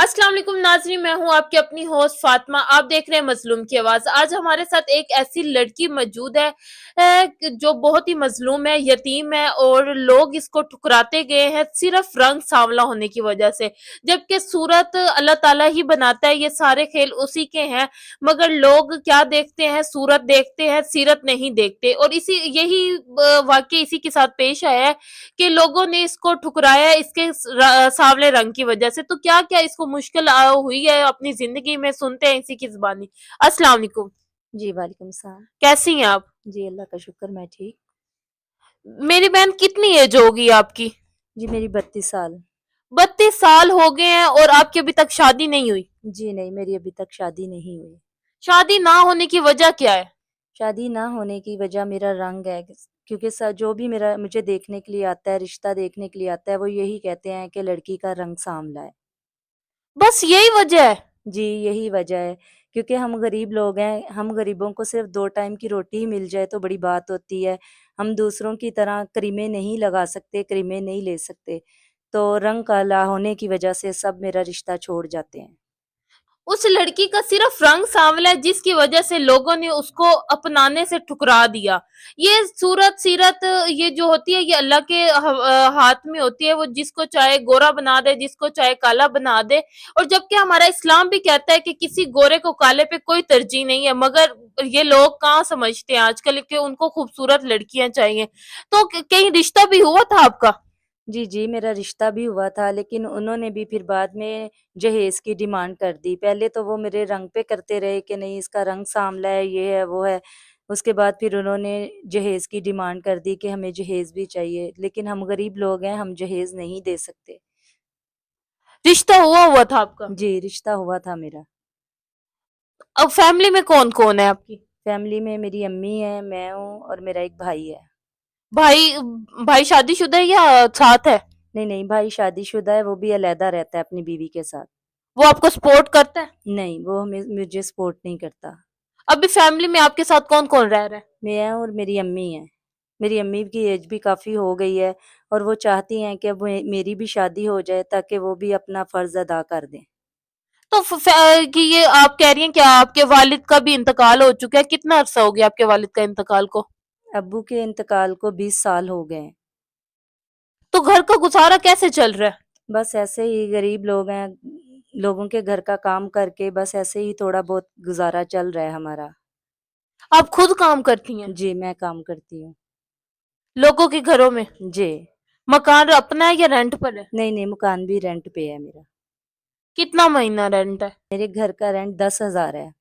अस्सलाम वालेकुम नाज़रीन, मैं हूँ आपकी अपनी होस्ट फातिमा। आप देख रहे हैं मज़लूम की आवाज़। आज हमारे साथ एक ऐसी लड़की मौजूद है जो बहुत ही मज़लूम है, यतीम है और लोग इसको ठुकराते गए हैं सिर्फ रंग सांवला होने की वजह से। जबकि सूरत अल्लाह ताला ही बनाता है, ये सारे खेल उसी के हैं। मगर लोग क्या देखते हैं, सूरत देखते हैं, सीरत नहीं देखते। और इसी यही वाक़या इसी के साथ पेश आया है कि लोगों ने इसको ठुकराया इसके सांवले रंग की वजह से। तो क्या क्या इसको मुश्किल हुई है अपनी जिंदगी में, सुनते हैं इसी की जुबानी। अस्सलाम वालेकुम। जी, वालेकुम सलाम। कैसी हैं आप? जी, अल्लाह का शुक्र मैं ठीक। मेरी बहन, कितनी एज होगी आपकी? जी, मेरी 32 साल। 32 साल हो गए हैं और आपकी अभी तक शादी नहीं हुई? जी नहीं, मेरी अभी तक शादी नहीं हुई। शादी ना होने की वजह क्या है? शादी ना होने की वजह मेरा रंग है, क्योंकि जो भी मेरा मुझे देखने के लिए आता है, रिश्ता देखने के लिए आता है, वो यही कहते हैं कि लड़की का रंग सांवला है। बस यही वजह है? जी, यही वजह है, क्योंकि हम गरीब लोग हैं, हम गरीबों को सिर्फ़ 2 टाइम की रोटी ही मिल जाए तो बड़ी बात होती है। हम दूसरों की तरह क्रीमें नहीं लगा सकते, क्रीमें नहीं ले सकते, तो रंग काला होने की वजह से सब मेरा रिश्ता छोड़ जाते हैं। उस लड़की का सिर्फ रंग सांवला है जिसकी वजह से लोगों ने उसको अपनाने से ठुकरा दिया। ये सूरत सीरत ये जो होती है ये अल्लाह के हाथ में होती है। वो जिसको चाहे गोरा बना दे, जिसको चाहे काला बना दे। और जबकि हमारा इस्लाम भी कहता है कि किसी गोरे को काले पे कोई तरजीह नहीं है, मगर ये लोग कहाँ समझते हैं आजकल कि उनको खूबसूरत लड़कियां चाहिए। तो कहीं रिश्ता भी हुआ था आपका? जी, जी, मेरा रिश्ता भी हुआ था, लेकिन उन्होंने भी फिर बाद में जहेज़ की डिमांड कर दी। पहले तो वो मेरे रंग पे करते रहे कि नहीं इसका रंग सांवला है, ये है, वो है। उसके बाद फिर उन्होंने जहेज़ की डिमांड कर दी कि हमें जहेज़ भी चाहिए, लेकिन हम गरीब लोग हैं, हम जहेज़ नहीं दे सकते। रिश्ता हुआ हुआ था आपका? जी, रिश्ता हुआ था मेरा। अब फैमिली में कौन कौन है आपकी? फैमिली में मेरी अम्मी है, मैं हूँ और मेरा एक भाई है। भाई भाई शादीशुदा है या साथ है? नहीं, नहीं, भाई शादीशुदा है, वो भी अलहदा रहता है अपनी बीवी के साथ। वो आपको सपोर्ट करता है? नहीं, वो मुझे सपोर्ट नहीं करता। अभी फैमिली में आपके साथ कौन कौन रह रहा है? मैं और मेरी अम्मी हैं। मेरी अम्मी की एज भी काफ़ी हो गई है और वो चाहती हैं कि अब मेरी भी शादी हो जाए ताकि वो भी अपना फ़र्ज़ अदा कर दें। तो कि ये आप कह रही हैं कि आपके वालिद का भी इंतकाल हो चुका है। कितना अरसा हो गया आपके वालिद का इंतकाल को? अब्बू के इंतकाल को 20 साल हो गए हैं। तो घर का गुजारा कैसे चल रहा है? बस ऐसे ही गरीब लोग हैं, लोगों के घर का काम करके बस ऐसे ही थोड़ा बहुत गुज़ारा चल रहा है हमारा। आप खुद काम करती हैं? जी, मैं काम करती हूँ। लोगों के घरों में? जी। मकान अपना है या रेंट पर है? नहीं, नहीं, मकान भी रेंट पे है मेरा। कितना महीना रेंट है? मेरे घर का रेंट 10,000 है।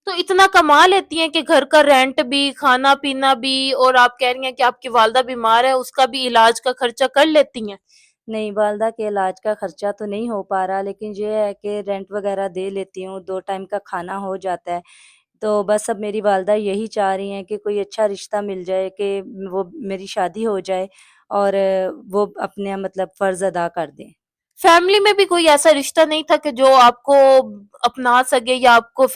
तो इतना कमा लेती हैं कि घर का रेंट भी, खाना पीना भी, और आप कह रही हैं कि आपकी वालदा बीमार है, उसका भी इलाज का खर्चा कर लेती हैं? नहीं, वालदा के इलाज का खर्चा तो नहीं हो पा रहा, लेकिन ये है कि रेंट वगैरह दे लेती हूँ, 2 टाइम का खाना हो जाता है। तो बस अब मेरी वालदा यही चाह रही हैं कि कोई अच्छा रिश्ता मिल जाए कि वो मेरी शादी हो जाए और वो अपने मतलब फ़र्ज़ अदा कर दें। फैमिली में भी कोई ऐसा रिश्ता नहीं था कि जो आपको अपना सके या आपको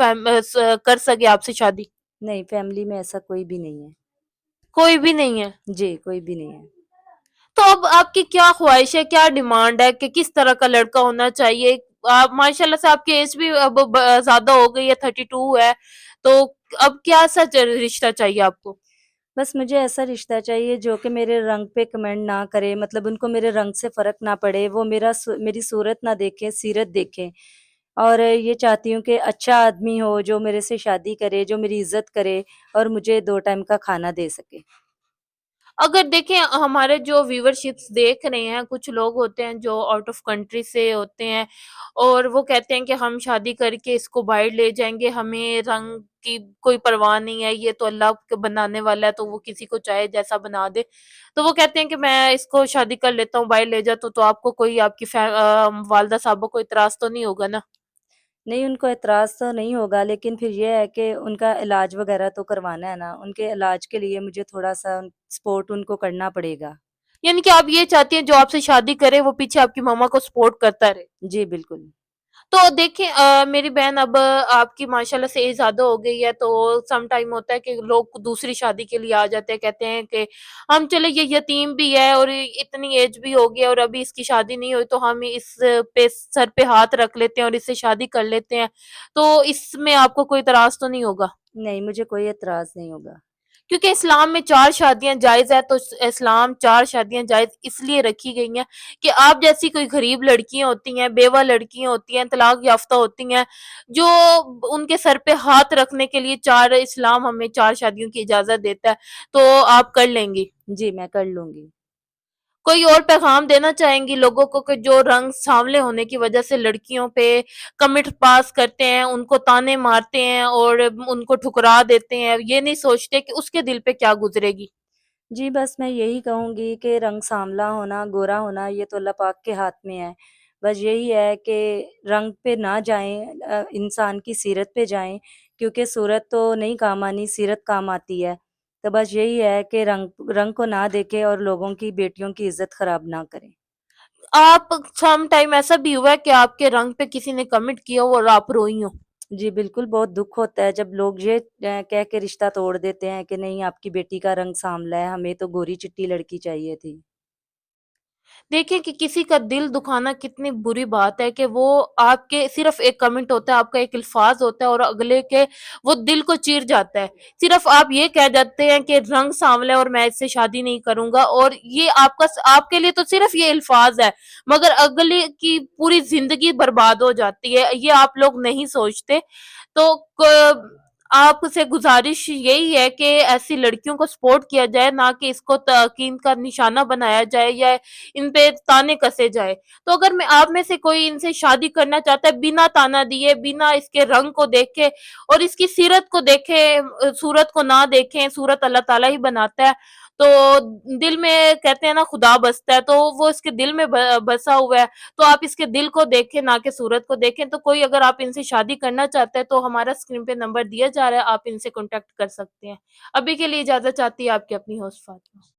कर सके आपसे शादी? नहीं, फैमिली में ऐसा कोई भी नहीं है। कोई भी नहीं है? जी, कोई भी नहीं है। तो अब आपकी क्या ख्वाहिश है, क्या डिमांड है कि किस तरह का लड़का होना चाहिए? आप माशाल्लाह से आपकी एज भी अब ज्यादा हो गई है, 32 है। तो अब क्या सा रिश्ता चाहिए आपको? बस मुझे ऐसा रिश्ता चाहिए जो कि मेरे रंग पे कमेंट ना करे, मतलब उनको मेरे रंग से फ़र्क ना पड़े, वो मेरी सूरत ना देखें, सीरत देखें। और ये चाहती हूँ कि अच्छा आदमी हो जो मेरे से शादी करे, जो मेरी इज़्ज़त करे और मुझे 2 टाइम का खाना दे सके। अगर देखें, हमारे जो व्यूवरशिप्स देख रहे हैं, कुछ लोग होते हैं जो आउट ऑफ कंट्री से होते हैं और वो कहते हैं कि हम शादी करके इसको बाहर ले जाएंगे, हमें रंग की कोई परवाह नहीं है, ये तो अल्लाह के बनाने वाला है, तो वो किसी को चाहे जैसा बना दे। तो वो कहते हैं कि मैं इसको शादी कर लेता हूँ, बाहर ले जाता हूँ, तो आपको कोई आपकी वालदा साहबा को इतराज तो नहीं होगा ना? नहीं, उनको एतराज़ तो नहीं होगा, लेकिन फिर ये है कि उनका इलाज वग़ैरह तो करवाना है ना, उनके इलाज के लिए मुझे थोड़ा-सा सपोर्ट उनको करना पड़ेगा। यानी कि आप ये चाहती हैं जो आपसे शादी करे वो पीछे आपकी मामा को सपोर्ट करता रहे? जी, बिल्कुल। तो देखिए मेरी बहन अब आपकी माशाल्लाह से एज ज़्यादा हो गई है, तो सम टाइम होता है कि लोग दूसरी शादी के लिए आ जाते हैं, कहते हैं कि हम चले ये यतीम भी है और इतनी एज भी हो गई है और अभी इसकी शादी नहीं हुई, तो हम इस पे सर पे हाथ रख लेते हैं और इससे शादी कर लेते हैं। तो इसमें आपको कोई इतराज़ तो नहीं होगा? नहीं, मुझे कोई एतराज़ नहीं होगा। क्योंकि इस्लाम में 4 शादियाँ जायज़ है, तो इस्लाम 4 शादियाँ जायज़ इसलिए रखी गई हैं कि आप जैसी कोई गरीब लड़कियाँ होती हैं, बेवा लड़कियाँ होती हैं, तलाक याफ़्ता होती हैं, जो उनके सर पे हाथ रखने के लिए 4 इस्लाम हमें 4 शादियों की इजाज़त देता है, तो आप कर लेंगी। जी, मैं कर लूँगी। कोई और पैगाम देना चाहेंगी लोगों को कि जो रंग सांवले होने की वजह से लड़कियों पे कमेंट पास करते हैं, उनको ताने मारते हैं और उनको ठुकरा देते हैं, ये नहीं सोचते कि उसके दिल पे क्या गुज़रेगी? जी, बस मैं यही कहूँगी कि रंग सांवला होना, गोरा होना ये तो अल्लाह पाक के हाथ में है। बस यही है कि रंग पे ना जाएँ, इंसान की सीरत पे जाएँ, क्योंकि सूरत तो नहीं काम आनी, सीरत काम आती है। तो बस यही है कि रंग रंग को ना देखें और लोगों की बेटियों की इज़्ज़त ख़राब ना करें। आप सम टाइम ऐसा भी हुआ है कि आपके रंग पे किसी ने कमेंट किया हो और आप रोई हो? जी, बिल्कुल, बहुत दुःख होता है जब लोग ये कह के रिश्ता तोड़ देते हैं कि नहीं आपकी बेटी का रंग सांवला है, हमें तो गोरी-चिट्टी लड़की चाहिए थी। देखिए कि किसी का दिल दुखाना कितनी बुरी बात है कि वो आपके सिर्फ़ एक कमेंट होता है, आपका एक अल्फ़ाज़ होता है और अगले के वो दिल को चीर जाता है। सिर्फ़ आप ये कह जाते हैं कि रंग सांवला है और मैं इससे शादी नहीं करूँगा और ये आपके लिए तो सिर्फ़ ये अल्फ़ाज़ है, मगर अगले की पूरी ज़िंदगी बर्बाद हो जाती है, ये आप लोग नहीं सोचते। तो क आपसे गुज़ारिश यही है कि ऐसी लड़कियों को सपोर्ट किया जाए, ना कि इसको तहक़ीन का निशाना बनाया जाए या इन पे ताने कसे जाए। तो अगर मैं आप में से कोई इनसे शादी करना चाहता है बिना ताना दिए, बिना इसके रंग को देखे और इसकी सीरत को देखे, सूरत को ना देखें, सूरत अल्लाह ताला ही बनाता है। तो दिल में कहते हैं ना खुदा बसता है, तो वो इसके दिल में बसा हुआ है। तो आप इसके दिल को देखें, ना कि सूरत को देखें। तो कोई अगर आप इनसे शादी करना चाहते हैं, तो हमारा स्क्रीन पे नंबर दिया जा रहा है, आप इनसे कॉन्टैक्ट कर सकते हैं। अभी के लिए इजाज़त चाहती है आपकी अपनी होस्ट फातिमा।